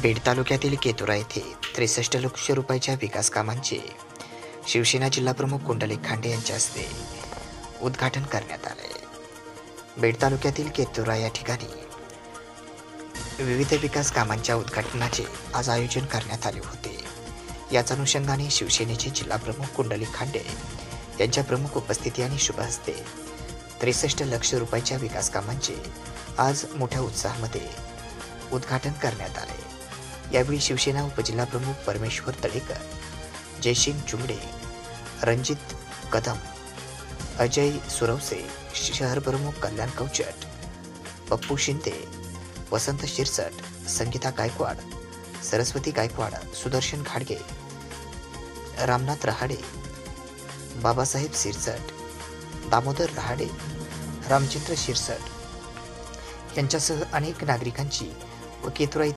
बीड तालुक्यातील केतुरा येथे 63 लक्ष रुपयाच्या विकास कामांचे शिवसेना जिल्हाप्रमुख कुंडलिक खांडे यांच्या हस्ते उद्घाटन करण्यात आले. बीड तालुक्यातील केतुरा या ठिकाणी विविध विकास कामांच्या उद्घाटनाचे आज आयोजन करण्यात आले होते. याच अनुषंगाने शिवसेनेचे जिल्हाप्रमुख कुंडलिक खांडे यांच्या प्रमुख उपस्थिती आणि शुभ हस्ते 63 लक्ष रुपयाच्या विकास कामांचे आज मोठ्या उत्साहामध्ये उद्घाटन करण्यात आले. यावेळी शिवसेना उपजिल्हाप्रमुख परमेश्वर तळेकर, जयसिंग चुंगडे, रणजित कदम, अजय सुरवसे, शहर प्रमुख कल्याण कवचट, पप्पू शिंदे, वसंत शिरसट, संगीता गायकवाड, सरस्वती गायकवाड, सुदर्शन घाडगे, रामनाथ रहाडे, बाबासाहेब शिरसट, दामोदर रहाडे, रामचंद्र शिरसट यांच्यासह अनेक नागरिकांची व केतुरा